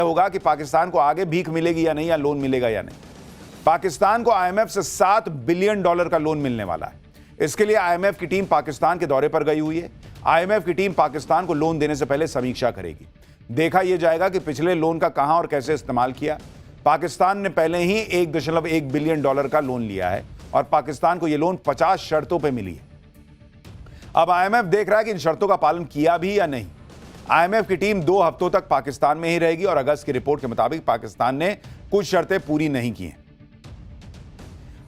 होगा कि पाकिस्तान को आगे भीख मिलेगी या नहीं, या लोन मिलेगा या नहीं। पाकिस्तान को आईएमएफ से $7 बिलियन का लोन मिलने वाला है। इसके लिए आईएमएफ की टीम पाकिस्तान के दौरे पर गई हुई है। आईएमएफ की टीम पाकिस्तान को लोन देने से पहले समीक्षा करेगी। देखा यह जाएगा कि पिछले लोन का कहां और कैसे इस्तेमाल किया। पाकिस्तान ने पहले ही $1.1 बिलियन का लोन लिया है और पाकिस्तान को यह लोन 50 शर्तों पर मिली है। अब आईएमएफ देख रहा है कि इन शर्तों का पालन किया भी या नहीं। आईएमएफ की टीम 2 हफ्तों तक पाकिस्तान में ही रहेगी और अगस्त की रिपोर्ट के मुताबिक पाकिस्तान ने कुछ शर्तें पूरी नहीं की हैं।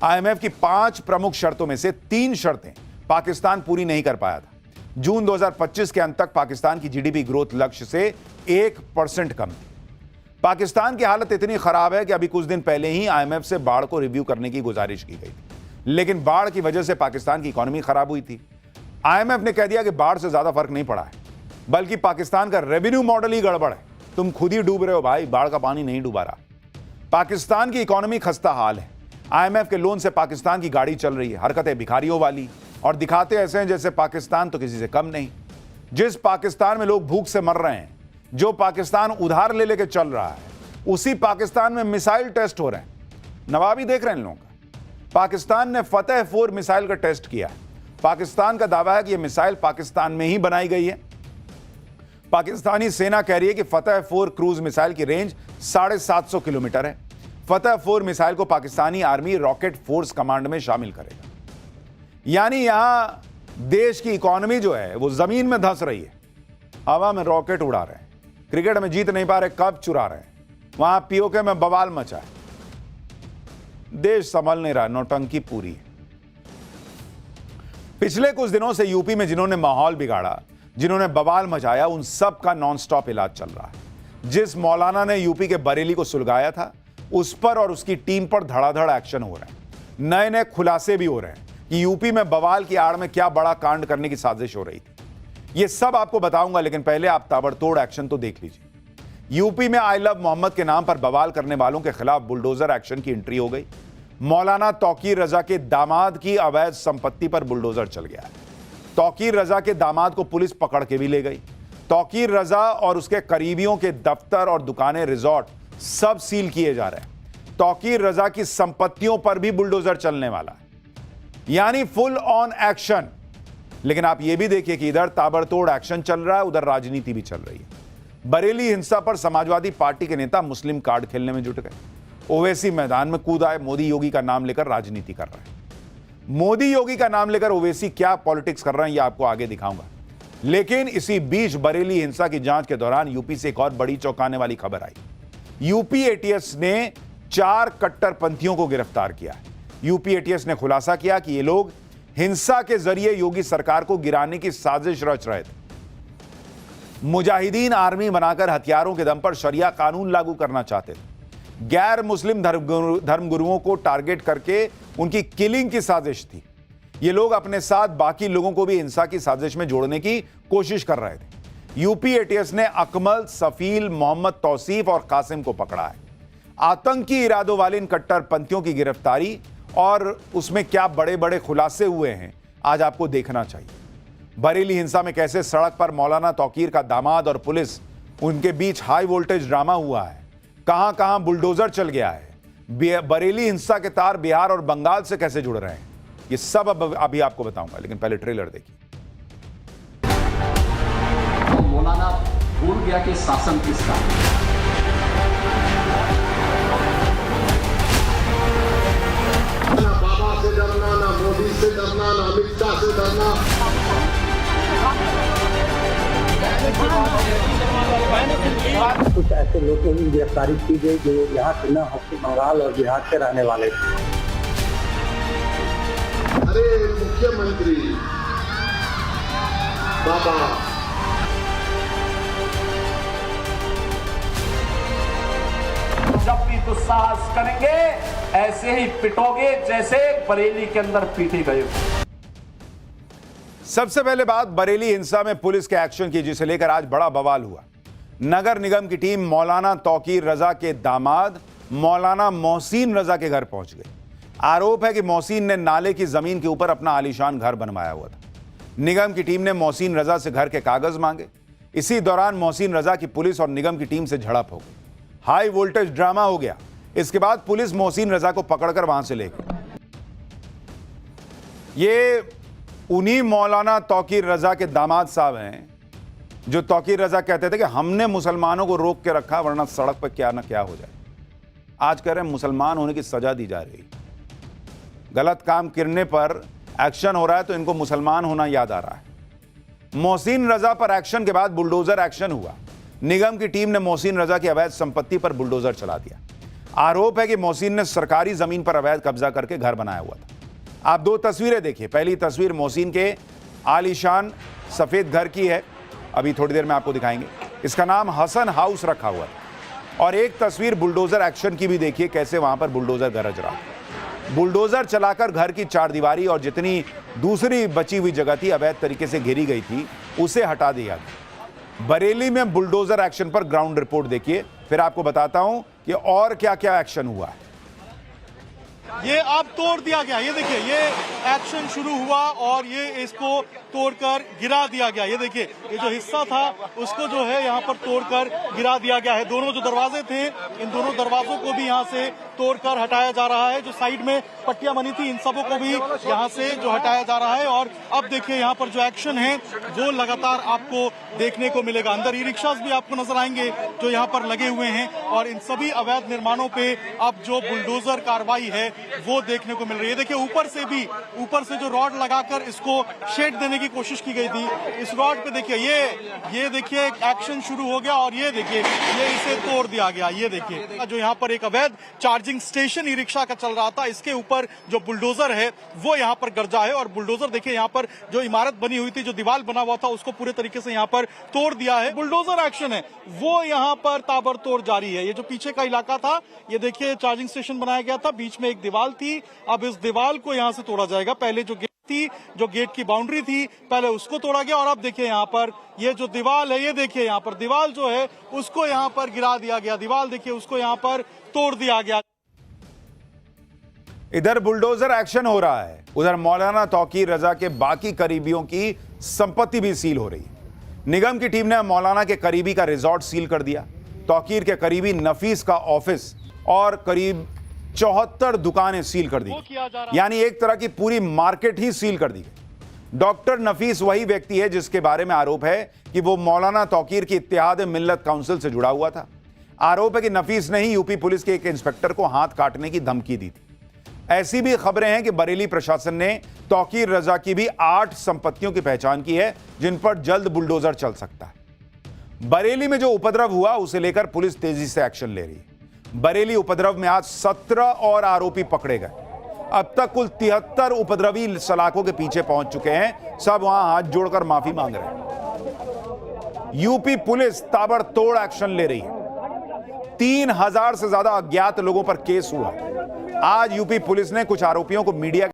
आईएमएफ की 5 प्रमुख शर्तों में से 3 शर्तें पाकिस्तान पूरी नहीं कर पाया था। जून 2025 के अंत तक पाकिस्तान की जीडीपी ग्रोथ लक्ष्य से 1% कम थी। पाकिस्तान की हालत इतनी खराब है कि अभी कुछ दिन पहले ही आईएमएफ से बाढ़ को रिव्यू करने की गुजारिश की गई थी, लेकिन बाढ़ की वजह से पाकिस्तान की इकोनॉमी खराब हुई थी। आईएमएफ ने कह दिया कि बाढ़ से ज्यादा फर्क नहीं पड़ा है, बल्कि पाकिस्तान का रेवेन्यू मॉडल ही गड़बड़ है। तुम खुद ही डूब रहे हो भाई, बाढ़ का पानी नहीं डूबा रहा। पाकिस्तान की इकोनॉमी खस्ता हाल है। आईएमएफ के लोन से पाकिस्तान की गाड़ी चल रही है, हरकतें भिखारियों वाली, और दिखाते ऐसे हैं जैसे पाकिस्तान तो किसी से कम नहीं। जिस पाकिस्तान में लोग भूख से मर रहे हैं, जो पाकिस्तान उधार ले लेके चल रहा है, उसी पाकिस्तान में मिसाइल टेस्ट हो रहे हैं। नवाबी देख रहे हैं इन लोगों का। पाकिस्तान ने फतेह 4 मिसाइल का टेस्ट किया है। पाकिस्तान का दावा है कि यह मिसाइल पाकिस्तान में ही बनाई गई है। पाकिस्तानी सेना कह रही है कि फतेह 4 क्रूज मिसाइल की रेंज 750 किलोमीटर है। फतेह 4 मिसाइल को Pakistani army rocket force command में शामिल करेगा। यानी यहां देश की इकोनॉमी जो है वो जमीन में धंस रही है। हवा में रॉकेट उड़ा रहे हैं, क्रिकेट में जीत नहीं पा रहे, कप चुरा रहे हैं, वहां पीओके में बवाल मचा है। देश संभल नहीं रहा, नौटंकी पूरी है। पिछले कुछ दिनों से यूपी में जिन्होंने माहौल बिगाड़ा, जिन्होंने बवाल मचाया, उन सब का नॉनस्टॉप इलाज चल रहा है। जिस मौलाना ने यूपी के बरेली को सुलगाया था, उस पर और उसकी टीम पर धड़ाधड़ एक्शन हो रहे हैं। नए नए खुलासे भी हो रहे हैं कि यूपी में बवाल की आड़ में क्या बड़ा कांड करने की साजिश हो रही थी। ये सब आपको बताऊंगा, लेकिन पहले आप ताबड़तोड़ एक्शन तो देख लीजिए। यूपी में आई लव मोहम्मद के नाम पर बवाल करने वालों के खिलाफ बुलडोजर एक्शन की एंट्री हो गई। मौलाना तौकीर रजा के दामाद की अवैध संपत्ति पर बुलडोजर चल गया है। तौकीर रजा के दामाद को पुलिस पकड़ के भी ले गई। तौकीर रजा और उसके करीबियों के दफ्तर और दुकानें, रिजॉर्ट सब सील किए जा रहे हैं। तौकीर रजा की संपत्तियों पर भी बुलडोजर चलने वाला है, यानी फुल ऑन एक्शन। लेकिन आप यह भी देखिए कि इधर ताबड़तोड़ एक्शन चल रहा है, उधर राजनीति भी चल रही है। बरेली हिंसा पर समाजवादी पार्टी के नेता मुस्लिम कार्ड खेलने में जुट गए। ओवैसी मैदान में कूद आए, मोदी योगी का नाम लेकर राजनीति कर रहे हैं। मोदी योगी का नाम लेकर ओवैसी क्या पॉलिटिक्स कर रहे हैं, यह आपको आगे दिखाऊंगा। लेकिन इसी बीच बरेली हिंसा की जांच के दौरान यूपी से एक और बड़ी चौंकाने वाली खबर आई। यूपी एटीएस ने 4 कट्टरपंथियों को गिरफ्तार किया है। यूपी एटीएस ने खुलासा किया कि ये लोग हिंसा के जरिए योगी सरकार को गिराने की साजिश रच रहे थे। मुजाहिदीन आर्मी बनाकर हथियारों के दम पर शरिया कानून लागू करना चाहते थे। गैर मुस्लिम धर्मगुरुओं को टारगेट करके उनकी किलिंग की साजिश थी। ये लोग अपने साथ बाकी लोगों को भी हिंसा की साजिश में जोड़ने की कोशिश कर रहे थे। यूपी एटीएस ने अकमल, सफील, मोहम्मद तौसीफ और कासिम को पकड़ा है। आतंकी इरादों वाले इन कट्टरपंथियों की गिरफ्तारी और उसमें क्या बड़े बड़े खुलासे हुए हैं, आज आपको देखना चाहिए। बरेली हिंसा में कैसे सड़क पर मौलाना तौकीर का दामाद और पुलिस, उनके बीच हाई वोल्टेज ड्रामा हुआ है, कहां कहां बुलडोजर चल गया है, बरेली हिंसा के तार बिहार और बंगाल से कैसे जुड़ रहे हैं, ये सब अब अभी आपको बताऊंगा। लेकिन पहले ट्रेलर देखिए। तो मौलाना भूल गया कि शासन किसका। ना बाबा से डरना, ना मोदी से डरना, ना अमित शाह से डरना। कुछ ऐसे लोगों की गिरफ्तारी की गई जो यहाँ से न पश्चिम बंगाल और बिहार के रहने वाले थे। अरे मुख्यमंत्री बाबा, जब भी दुस्साहस करेंगे ऐसे ही पिटोगे जैसे बरेली के अंदर पीटे गए। सबसे पहले बात बरेली हिंसा में पुलिस के एक्शन की, जिसे लेकर आज बड़ा बवाल हुआ। नगर निगम की टीम मौलाना तौकीर रजा के दामाद मौलाना मोहसिन रजा के घर पहुंच गई। आरोप है कि मोहसिन ने नाले की जमीन के ऊपर अपना आलीशान घर बनवाया हुआ था। निगम की टीम ने मोहसिन रजा से घर के कागज मांगे। इसी दौरान मोहसिन रजा की पुलिस और निगम की टीम से झड़प हो गई। हाई वोल्टेज ड्रामा हो गया। इसके बाद पुलिस मोहसिन रजा को पकड़कर वहां से ले गई। ये उन्हीं मौलाना तौकीर रजा के दामाद साहब हैं जो तौकीर रजा कहते थे कि हमने मुसलमानों को रोक के रखा वरना सड़क पर क्या ना क्या हो जाए। आज कह रहे हैं मुसलमान होने की सजा दी जा रही। गलत काम करने पर एक्शन हो रहा है तो इनको मुसलमान होना याद आ रहा है। मोहसिन रजा पर एक्शन के बाद बुलडोजर एक्शन हुआ। निगम की टीम ने मोहसिन रजा की अवैध संपत्ति पर बुलडोजर चला दिया। आरोप है कि मोहसिन ने सरकारी जमीन पर अवैध कब्जा करके घर बनाया हुआ था। आप दो तस्वीरें देखिए। पहली तस्वीर मोहसिन के आलीशान सफेद घर की है, अभी थोड़ी देर में आपको दिखाएंगे। इसका नाम हसन हाउस रखा हुआ है। और एक तस्वीर बुलडोजर एक्शन की भी देखिए, कैसे वहां पर बुलडोजर गरज रहा है। बुलडोजर चलाकर घर की चारदीवारी और जितनी दूसरी बची हुई जगह थी अवैध तरीके से घेरी गई थी उसे हटा दिया गया। बरेली में बुलडोजर एक्शन पर ग्राउंड रिपोर्ट देखिए, फिर आपको बताता हूं कि और क्या क्या एक्शन हुआ है। ये अब तोड़ दिया गया। ये देखिए, ये एक्शन शुरू हुआ और ये इसको तोड़कर गिरा दिया गया। ये देखिए, ये जो हिस्सा था उसको जो है यहाँ पर तोड़कर गिरा दिया गया है। दोनों जो दरवाजे थे, इन दोनों दरवाजों को भी यहाँ से तोड़कर हटाया जा रहा है। जो साइड में पट्टियां बनी थी इन सबों को भी यहाँ से जो हटाया जा रहा है। और अब देखिए यहाँ पर जो एक्शन है वो लगातार आपको देखने को मिलेगा। अंदर ई रिक्शास भी आपको नजर आएंगे जो यहाँ पर लगे हुए हैं और इन सभी अवैध निर्माणों पे अब जो बुलडोजर कार्रवाई है वो देखने को मिल रही है। देखिए, ऊपर से जो रॉड लगाकर इसको शेड देने की कोशिश की गई थी, इस रॉड पे देखिए ये देखिए एक्शन शुरू हो गया और ये देखिए ये इसे तोड़ दिया गया। ये देखिए जो यहाँ पर एक अवैध चार्जिंग स्टेशन ई रिक्शा का चल रहा था, इसके ऊपर जो बुलडोजर है वो यहाँ पर गरजा है। और बुलडोजर देखिए यहाँ पर जो इमारत बनी हुई थी, जो दीवार बना हुआ था, उसको पूरे तरीके से यहाँ पर तोड़ दिया है। बुलडोजर एक्शन है वो यहाँ पर ताबड़तोड़ जारी है। ये जो पीछे का इलाका था, ये देखिए चार्जिंग स्टेशन बनाया गया था, बीच में एक दीवार थी। अब इस दीवार को यहाँ से तोड़ा जाएगा। पहले जो गेट थी, जो गेट की बाउंड्री थी, पहले उसको तोड़ा गया और अब देखिए यहाँ पर ये जो दीवार है, ये देखिए यहाँ पर दीवार जो है उसको यहाँ पर गिरा दिया गया। दीवार देखिए उसको यहाँ पर तोड़ दिया गया। इधर बुलडोजर एक्शन हो रहा है, उधर मौलाना तौकीर रजा के बाकी करीबियों की संपत्ति भी सील हो रही है। निगम की टीम ने मौलाना के करीबी का रिजॉर्ट सील कर दिया। तौकीर के करीबी नफीस का ऑफिस और करीब 74 दुकानें सील कर दी, यानी एक तरह की पूरी मार्केट ही सील कर दी गई। डॉक्टर नफीस वही व्यक्ति है जिसके बारे में आरोप है कि वो मौलाना तौकीर की इत्तेहाद मिल्लत काउंसिल से जुड़ा हुआ था। आरोप है कि नफीस ने ही यूपी पुलिस के एक इंस्पेक्टर को हाथ काटने की धमकी दी थी। ऐसी भी खबरें हैं कि बरेली प्रशासन ने तौकीर रजा की भी 8 संपत्तियों की पहचान की है जिन पर जल्द बुलडोजर चल सकता है। बरेली में जो उपद्रव हुआ उसे लेकर पुलिस तेजी से एक्शन ले रही है। बरेली उपद्रव में आज 17 और आरोपी पकड़े गए। अब तक कुल 73 उपद्रवी सलाखों के पीछे पहुंच चुके हैं। सब वहां हाथ जोड़कर माफी मांग रहे हैं। यूपी पुलिस ताबड़तोड़ एक्शन ले रही है। 3000 से ज्यादा अज्ञात लोगों पर केस हुआ। आज यूपी पुलिस ने कुछ आरोपियों को मीडिया